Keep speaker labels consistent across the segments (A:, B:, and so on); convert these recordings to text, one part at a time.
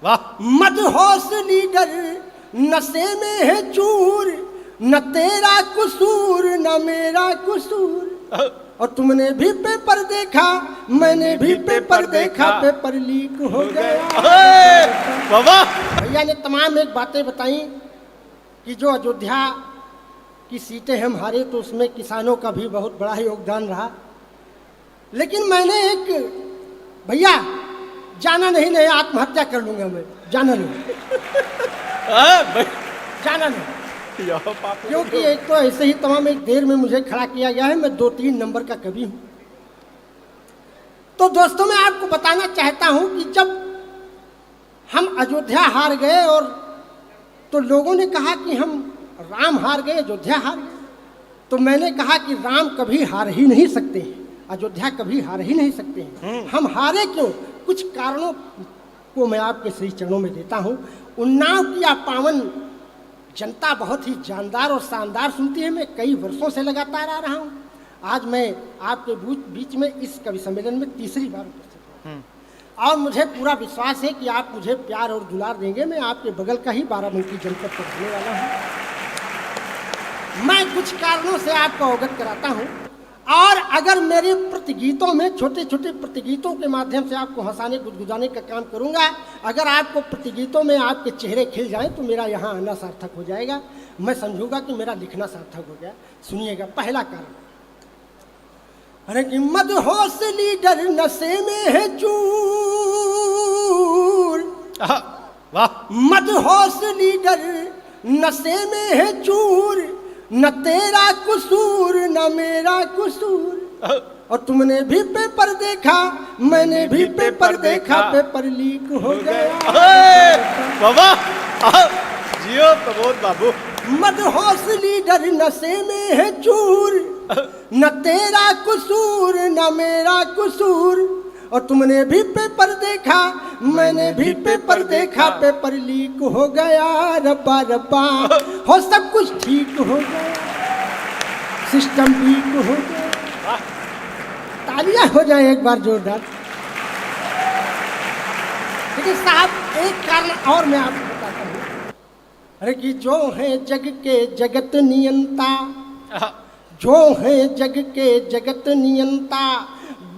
A: वाह।
B: मदहोश लीडर नशे में है चूर, न तेरा कसूर न मेरा कसूर। और तुमने भी पेपर देखा, मैंने भी पेपर देखा, पेपर लीक हो गया।
A: बाबा
B: भैया ने तमाम एक बातें बताई कि जो अयोध्या की सीटें हम हारे तो उसमें किसानों का भी बहुत बड़ा योगदान रहा। लेकिन मैंने एक भैया जाना नहीं आत्महत्या कर लूंगा मैं, जाना नहीं जाना नहीं, क्योंकि एक तो ऐसे ही तमाम एक देर में मुझे खड़ा किया गया है। मैं 2-3 नंबर का कवि हूं। तो दोस्तों मैं आपको बताना चाहता हूं कि जब हम अयोध्या हार गए और तो लोगों ने कहा कि हम राम हार गए, अयोध्या हार गए। तो मैंने कहा कि राम कभी हार ही नहीं सकते हैं, अयोध्या कभी हार ही नहीं सकते हैं। हम हारे क्यों? कुछ कारणों को मैं आपके श्री चरणों में देता हूं। उन्नाव की आप पावन जनता बहुत ही जानदार और शानदार सुनती है। मैं कई वर्षों से लगातार आ रहा हूं। आज मैं आपके बीच में इस कवि सम्मेलन में तीसरी बार उपस्थित हूं और मुझे पूरा विश्वास है कि आप मुझे प्यार और दुलार देंगे। मैं आपके बगल का ही बाराबंकी जनपद का रहने वाला हूं। मैं कुछ कारणों से आपको अवगत कराता हूं और अगर मेरे प्रतिगीतों में छोटे छोटे प्रतिगीतों के माध्यम से आपको हंसाने गुदगुदाने का काम करूंगा। अगर आपको प्रतिगीतों में आपके चेहरे खिल जाएं तो मेरा यहाँ आना सार्थक हो जाएगा। मैं समझूंगा कि मेरा लिखना सार्थक हो गया। सुनिएगा पहला कारण। अरे कि मदहोश लीडर नशे में है चूर,
A: वाह।
B: मदहोश लीडर नशे में है चूर, न तेरा कसूर न मेरा कसूर। और तुमने भी पेपर देखा, मैंने भी पेपर देखा, पेपर लीक हो गया।
A: बाबा जियो प्रबोध बाबू।
B: मदहोश लीडर नशे में है चूर, न तेरा कसूर न मेरा कसूर। और तुमने भी पेपर देखा, मैंने भी पेपर देखा, पेपर लीक हो गया। रब्बा रब्बा हो सब कुछ ठीक हो गया, सिस्टम लीक हो गया। तालियां हो जाए एक बार जोरदार। लेकिन साहब एक कारण और मैं आपको बताता हूँ। अरे कि जो है जग के जगत नियंता, जो है जग के जगत नियंता,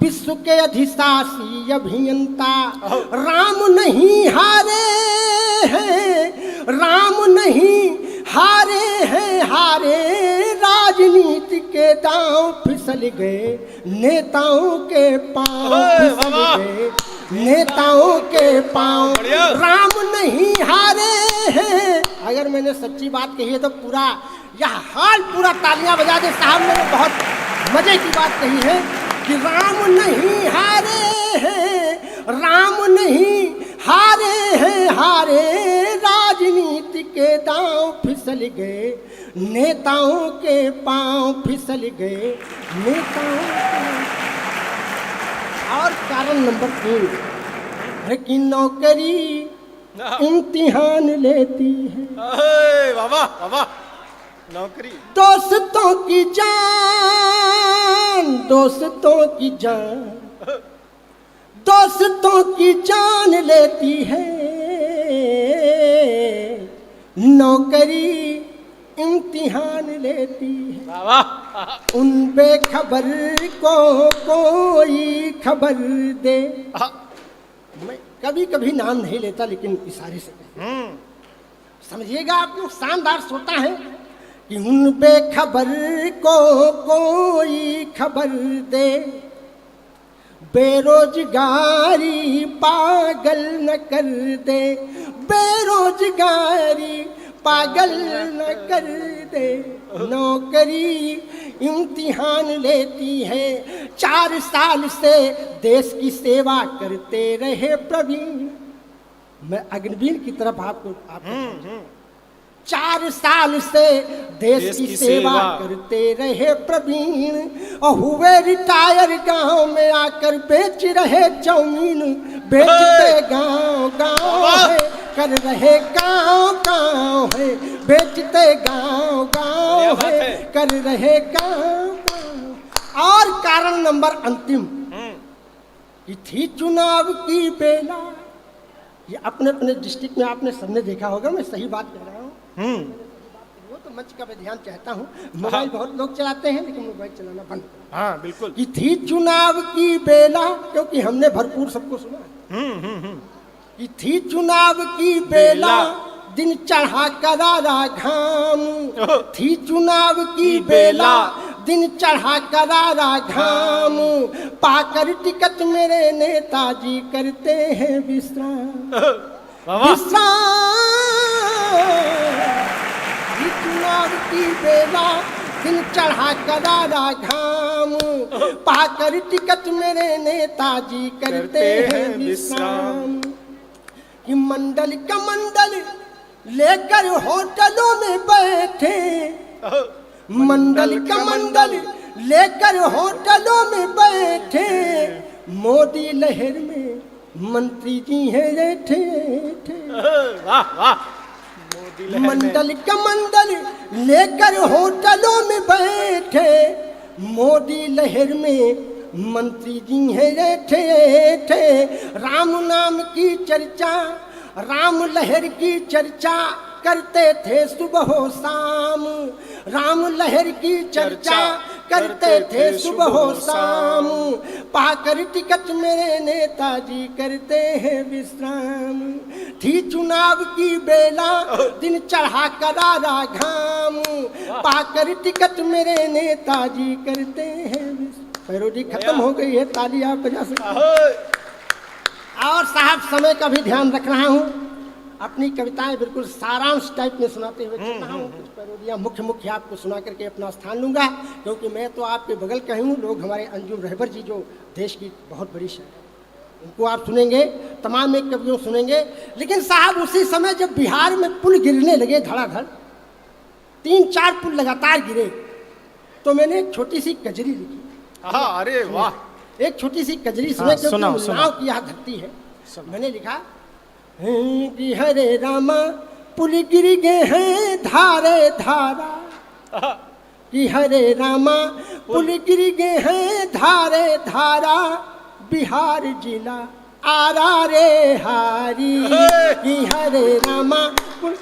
B: विश्व के अधिशासी अभियंता, राम नहीं हारे हैं, राम नहीं हारे हैं, हारे राजनीति के दांव फिसल गए, नेताओं के पांव फिसल गए, नेताओं के पांव। राम नहीं हारे हैं। अगर मैंने सच्ची बात कही है तो पूरा यह हाल पूरा तालियां बजा दे साहब। मैंने बहुत मजे की बात कही है कि राम नहीं हारे हैं, राम नहीं हारे हैं, हारे राजनीति के दांव फिसल गए, नेताओं के पांव फिसल गए, नेताओं के। और कारण नंबर 3 है कि नौकरी इम्तिहान लेती है।
A: बाबा बाबा नौकरी
B: दोस्तों की जान, दोस्तों की जान, दोस्तों की जान लेती है। नौकरी इम्तिहान लेती है।
A: बाबा
B: उन बेखबर को कोई खबर दे। मैं कभी कभी नाम नहीं लेता लेकिन इशारे से समझिएगा आप लोग। शानदार सोता है कि उन बेखबर को कोई खबर दे, बेरोजगारी पागल न कर दे, बेरोजगारी पागल न कर दे। नौकरी इम्तिहान लेती है। 4 साल से देश की सेवा करते रहे प्रवीण। मैं अग्निवीर की तरफ आपको 4 साल से देश की सेवा करते रहे प्रवीण और हुए रिटायर। गांव में आकर बेच रहे चाउमीन, बेचते गांव गांव है, कर रहे गांव गांव है, बेचते गांव गांव है, कर रहे गांव गांव। और कारण नंबर अंतिम कि थी चुनाव की बेला, ये अपने अपने डिस्ट्रिक्ट में आपने सबने देखा होगा, मैं सही बात कह रहा हूँ। वो तो मंच का मैं ध्यान चाहता हूँ। मोबाइल बहुत लोग चलाते हैं, लेकिन मोबाइल चलाना बंद करो।
A: हाँ बिल्कुल।
B: कि थी चुनाव की बेला, क्योंकि हमने भरपूर सबको सुना। कि थी चुनाव की बेला, दिन चढ़ा करारा घाम। थी चुनाव की बेला, दिन चढ़ा करारा घाम। पाकर टिकट मेरे नेताजी करते हैं विश्राम। विश्राम। थी चुनाव की बेला, दिन चढ़ा करारा घाम। पाकर टिकट मेरे नेताजी करते हैं विश्राम। कि मंडल का मंडल लेकर होटलों में बैठे, मंडल का मंडल लेकर होटलों में बैठे। मोदी लहर में मंत्री जी हैं बैठे।
A: वाह वाह।
B: मंडल का मंडल लेकर होटलों में बैठे। मोदी लहर में मंत्री जी हैं बैठे। राम नाम की चर्चा, राम लहर की चर्चा करते थे सुबह शाम। राम लहर की चर्चा करते थे सुबह शाम। पाकर टिकट मेरे नेताजी करते हैं विश्राम। थी चुनाव की बेला, दिन चढ़ा करारा घाम। पाकर टिकट मेरे नेताजी करते हैं विश्राम। पैरोडी खत्म हो गई है, ताली आप बजा सकते। और साहब समय का भी ध्यान रख रहा हूँ। अपनी कविताएं बिल्कुल सारांश टाइप में सुनाते हुए चल रहा हूँ। कुछ पैरोडियाँ मुख्य आपको सुना करके अपना स्थान लूंगा, क्योंकि मैं तो आपके बगल का हूँ। लोग हमारे अंजुम रहबर जी, जो देश की बहुत बड़ी शायर, उनको आप सुनेंगे, तमाम एक कवियों सुनेंगे। लेकिन साहब उसी समय जब बिहार में पुल गिरने लगे धड़ाधड़, 3-4 पुल लगातार गिरे, तो मैंने एक छोटी सी कजरी लिखी।
A: अरे वाह।
B: एक छोटी सी कजरी सुने, क्योंकि नाव की यह धरती है। मैंने लिखा कि हरे रामा पुल गिर गए हैं धारे धारा। कि हरे रामा पुल गिर गए हैं धारे धारा। बिहार जिला आरा रे हारी। कि हरे रामा पुल,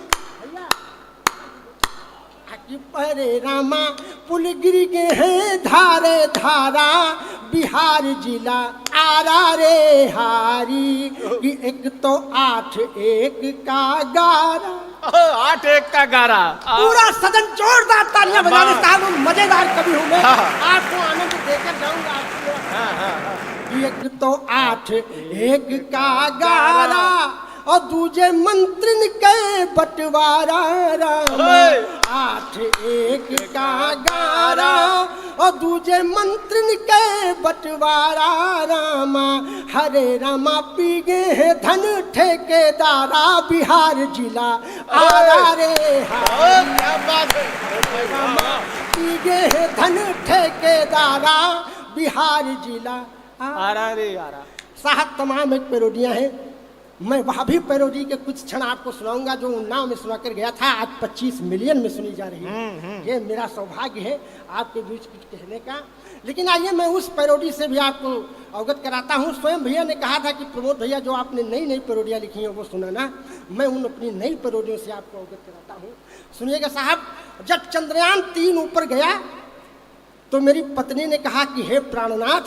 B: हरे रामा पुल गिर गए हैं धारे धारा। बिहार जिला आरा रे हारी। कि एक तो 8-1 का गारा।
A: 8-1 का गारा।
B: पूरा सदन जोरदार तालियां बजाने। साहब मजेदार कवि होंगे, आपको आनंद देकर जाऊंगा। एक तो 8-1 का गारा, और दूजे मंत्रिन के बंटवारा। 8-1 का गारा, और दूजे मंत्रिन के बंटवारा। रामा हरे रामा पी गए हैं धन ठेकेदारा। बिहार जिला आरा रे रामा पी गए हैं धन ठेकेदारा। बिहार जिला
A: आरा रे आरा।
B: साहब तमाम एक पैरोडियां हैं। मैं वहाँ भी पैरोडी के कुछ क्षण आपको सुनाऊंगा, जो उन्नाव में सुना कर गया था, आज 25 मिलियन में सुनी जा रही है। ये मेरा सौभाग्य है आपके बीच कुछ कहने का। लेकिन आइए मैं उस पैरोडी से भी आपको अवगत कराता हूँ। स्वयं भैया ने कहा था कि प्रमोद भैया जो आपने नई नई पैरोडियाँ लिखी हैं वो सुनाना। मैं उन अपनी नई पैरोडियों से आपको अवगत कराता हूँ। सुनिएगा साहब। जब चंद्रयान 3 ऊपर गया तो मेरी पत्नी ने कहा कि हे प्राणनाथ,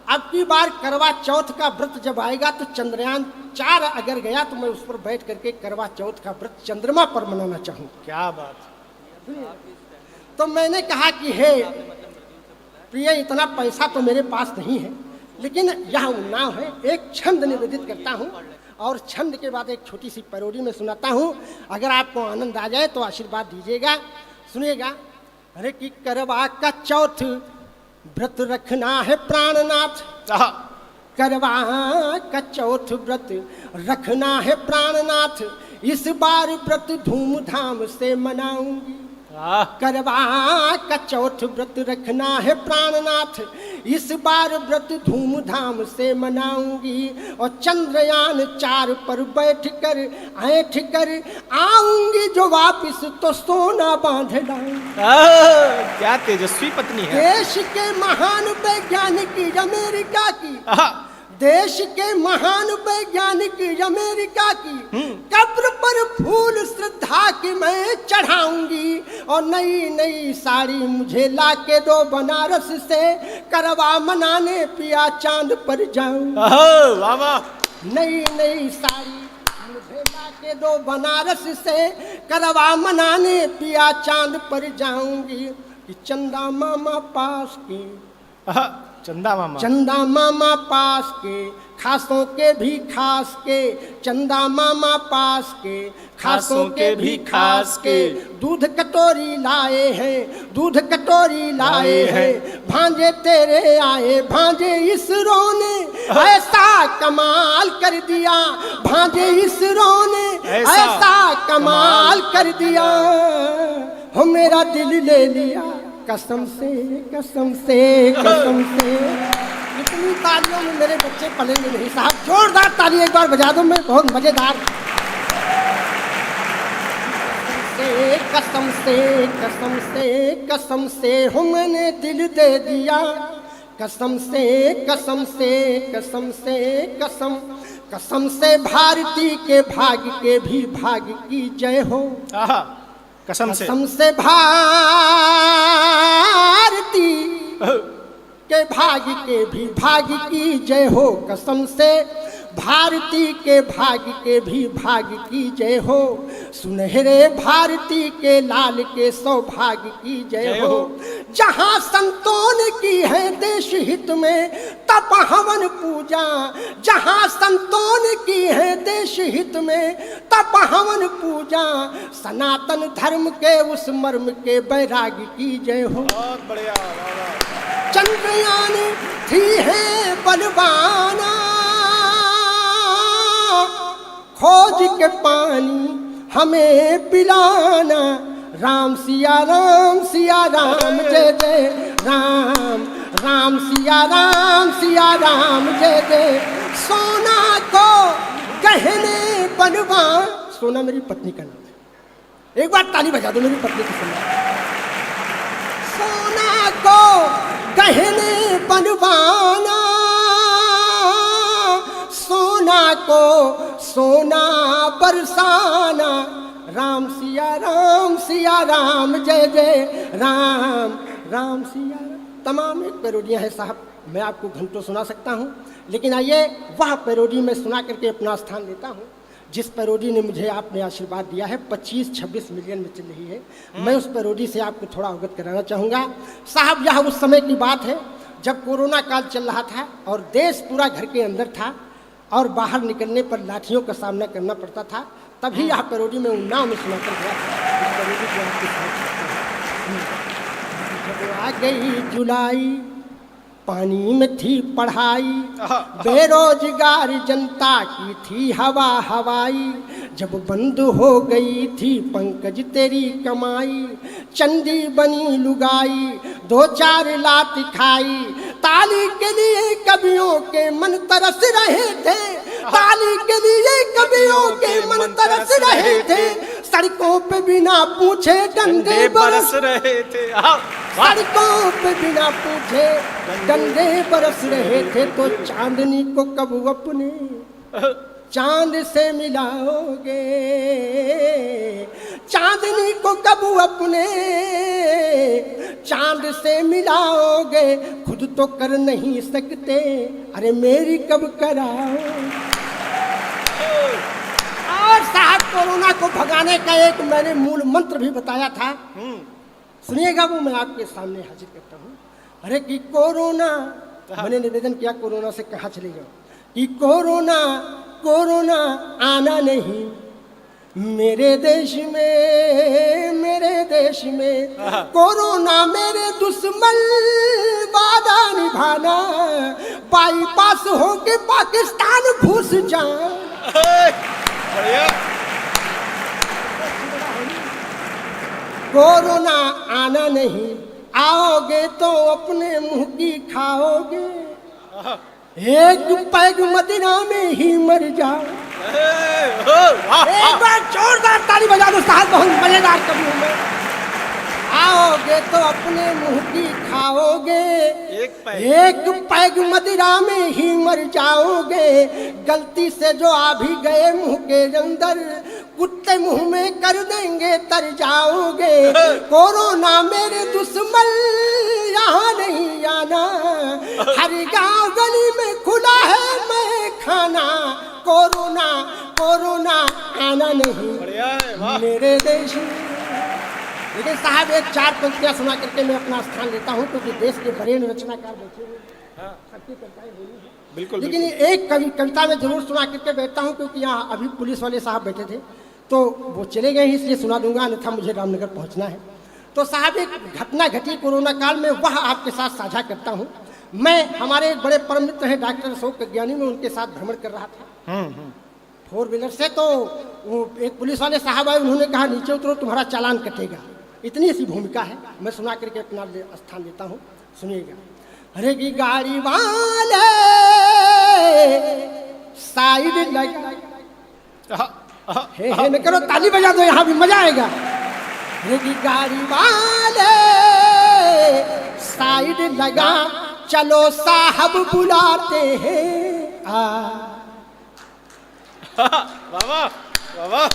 B: अब की बार करवा चौथ का व्रत जब आएगा तो चंद्रयान 4 अगर गया तो मैं उस पर बैठ करके करवा चौथ का व्रत चंद्रमा पर मनाना चाहूँ।
A: क्या बात।
B: तो मैंने कहा कि हे प्रिय, इतना पैसा तो मेरे पास नहीं है, लेकिन यह उन्नाव है, एक छंद निवेदित करता हूँ और छंद के बाद एक छोटी सी पैरोडी में सुनाता हूँ। अगर आपको आनंद आ जाए तो आशीर्वाद दीजिएगा। सुनिएगा। अरे कि करवा का चौथ व्रत रखना है प्राणनाथ। करवा का चौथ व्रत रखना है प्राणनाथ। इस बार व्रत धूमधाम से मनाऊंगी। करवा का चौथ व्रत रखना है प्राणनाथ। इस बार व्रत धूमधाम से मनाऊंगी। और चंद्रयान 4 पर बैठ कर ऐठ कर आऊंगी जो वापिस तो सोना बांध लाऊंगी।
A: क्या तेजस्वी पत्नी है।
B: देश के महान वैज्ञानिक अमेरिका की देश के महान वैज्ञानिक अमेरिका की कब्र पर फूल श्रद्धा की मैं चढ़ाऊंगी, और नई नई साड़ी मुझे लाके दो बनारस से, करवा मनाने पिया चांद पर जाऊं।
A: वाह वाह।
B: नई नई साड़ी मुझे लाके दो बनारस से, करवा मनाने पिया चांद पर जाऊंगी। कि चंदा मामा पास के,
A: चंदा मामा,
B: चंदा मामा पास के, खासों के भी खास के, चंदा मामा पास के, खासों के भी खास के, दूध कटोरी लाए हैं, दूध कटोरी लाए हैं, भांजे तेरे आए, भांजे इसरो ने ऐसा कमाल कर दिया, भांजे इसरो ने ऐसा कमाल कर दिया, हो मेरा दिल ले लिया कसम से कसम से कसम से। इतनी तालियों में मेरे बच्चे पलेंगे नहीं साहब, जोरदार ताली एक बार बजा दो, मैं बहुत मजेदार। कसम से कसम से कसम से हो मैंने दिल दे दिया, कसम से कसम से कसम से कसम, कसम से भारती के भाग्य के भी भाग्य की जय हो।
A: कसम
B: से भारती के भाग्य के भी भाग्य की जय हो, कसम से भारती के भाग्य के भी भाग्य की जय हो, सुनहरे भारती के लाल के सौभाग्य की जय हो। जहाँ संतों ने की है देश हित में तप हवन पूजा, जहाँ संतों ने की है देश हित में तप हवन पूजा, सनातन धर्म के उस मर्म के वैराग्य की जय हो।
A: बहुत बढ़िया।
B: चंद्रयान थी है बलवाना, खोज के पानी हमें पिलाना, राम सिया राम जय जय राम, राम सिया राम जय जय। सोना को गहने बनवा, सोना मेरी पत्नी का नाम है, एक बार ताली बजा दो मेरी पत्नी की सुना। सोना को गहने बनवाना, सोना को सोना बरसाना, राम सिया राम जय जय राम, राम सिया राम। तमाम एक पैरोडियाँ हैं साहब, मैं आपको घंटों सुना सकता हूँ, लेकिन आइए वह पैरोडी मैं सुना करके अपना स्थान लेता हूँ जिस पैरोडी ने मुझे आपने आशीर्वाद दिया है, 25-26 मिलियन में चल रही है। मैं उस पैरोडी से आपको थोड़ा अवगत कराना चाहूँगा साहब। यह उस समय की बात है जब कोरोना काल चल रहा था और देश पूरा घर के अंदर था और बाहर निकलने पर लाठियों का सामना करना पड़ता था। तभी यह पैरोडी में उन्नाव में सुनाकर गया था। जब आ गई जुलाई पानी में थी पढ़ाई, बेरोजगार जनता की थी हवा हवाई, जब बंद हो गई थी पंकज तेरी कमाई, चंदी बनी लुगाई 2-4 लात खाई, ताली के लिए कवियों के मन तरस रहे थे, ताली के लिए कवियों के मन तरस रहे थे, सड़कों पे बिना पूछे डंडे बरस रहे थे, सड़कों पे बिना पूछे डंडे बरस रहे थे। तो चांदनी को कब अपने चांद से मिलाओगे, चांदनी को कब अपने चांद से मिलाओगे, खुद तो कर नहीं सकते अरे मेरी कब कराओ। और साहब कोरोना को भगाने का एक मैंने मूल मंत्र भी बताया था, सुनिएगा, वो मैं आपके सामने हाजिर करता हूँ। अरे कि कोरोना, मैंने निवेदन किया कोरोना से कहाँ चले जाओ, कि कोरोना कोरोना आना नहीं मेरे देश में, मेरे देश में कोरोना मेरे दुश्मन, वादा निभाना, बाईपास होके पाकिस्तान घुस जा। कोरोना आना नहीं, आओगे तो अपने मुंह की खाओगे, एक पैग मदिरा में ही मर जाओ। एक बार जोरदार ताली बजा दो साहब, बहुत मजेदार कवि हूं मैं। आओगे तो अपने मुंह की खाओगे,
A: एक
B: एक पैग मदिरा में ही मर जाओगे। गलती से जो आ भी गए मुंह के अंदर, कुत्ते मुंह में कर देंगे तर जाओगे। कोरोना मेरे दुश्मन यहाँ नहीं आना, हर गांव गली में खुला है मैं खाना। कोरोना कोरोना आना नहीं
A: बढ़िया है, वाह।
B: मेरे देश में। लेकिन साहब एक चार पंक्तियां सुना करके मैं अपना स्थान लेता हूँ, क्योंकि देश के बरेन रचनाकार बैठे हुए हैं, सबकी कविताएं बोली हैं।
A: बिल्कुल
B: लेकिन एक कविता में जरूर सुना करके बैठता हूँ, क्योंकि यहाँ अभी पुलिस वाले साहब बैठे थे तो वो चले गए हैं, इसलिए सुना दूंगा, अन्यथा मुझे रामनगर पहुँचना है। तो साहब एक घटना घटी कोरोना काल में, वह आपके साथ साझा करता हूँ। मैं हमारे एक बड़े परम मित्र हैं डॉक्टर अशोक ज्ञानी, में उनके साथ भ्रमण कर रहा था 4 व्हीलर से। तो वो एक पुलिस वाले साहब आए, उन्होंने कहा नीचे उतरो तुम्हारा चालान कटेगा। इतनी सी भूमिका है, मैं सुना करके अपना स्थान देता हूँ, सुनिएगा। अरे की गाड़ी वाले साइड लगा, हे न करो, ताली बजा दो, यहाँ भी मजा आएगा। अरे की गाड़ी वाले साइड लगा, चलो साहब बुलाते हैं
A: बाबा बाबा।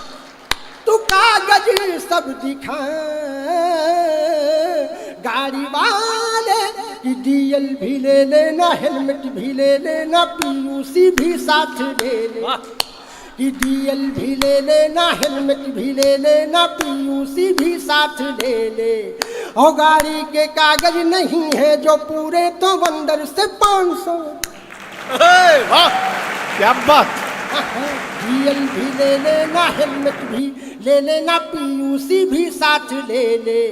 B: तू कागज सब दिखा, गाड़ी वाले की डीएल भी ले लेना, हेलमेट भी ले लेना, पीयूसी भी साथ ले लेना। कि डीएल भी ले लेना, हेलमेट भी ले लेना, पीयूसी भी साथ ले ले। और गाड़ी के कागज नहीं है जो पूरे, तो बंदर से 500।
A: वाह क्या बात।
B: डीएल भी ले लेना, हेलमेट भी ले लेना, पीयूसी भी साथ ले ले।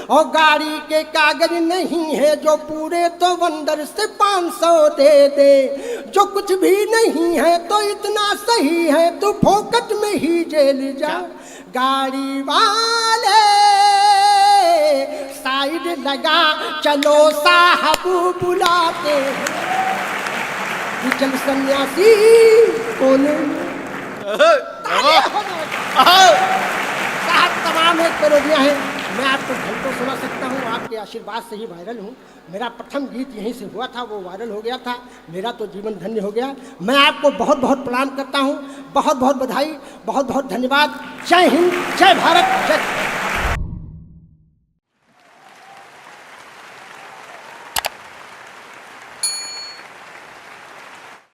B: और गाड़ी के कागज नहीं है जो पूरे, तो बंदर से 500 दे दे। जो कुछ भी नहीं है तो इतना सही है, तू फोकट में ही जेल जा। गाड़ी वाले साइड लगा, चलो साहब बुलाते हैं। चल सन्यासी कौन साहब, तमाम एक पेरोडियाँ हैं। मैं आपको घंटों सुना सकता हूँ, आपके आशीर्वाद से ही वायरल हूँ। मेरा प्रथम गीत यहीं से हुआ था, वो वायरल हो गया था, मेरा तो जीवन धन्य हो गया। मैं आपको बहुत बहुत प्रणाम करता हूँ, बहुत बहुत बधाई, बहुत बहुत धन्यवाद। जय हिंद, जय भारत, जय।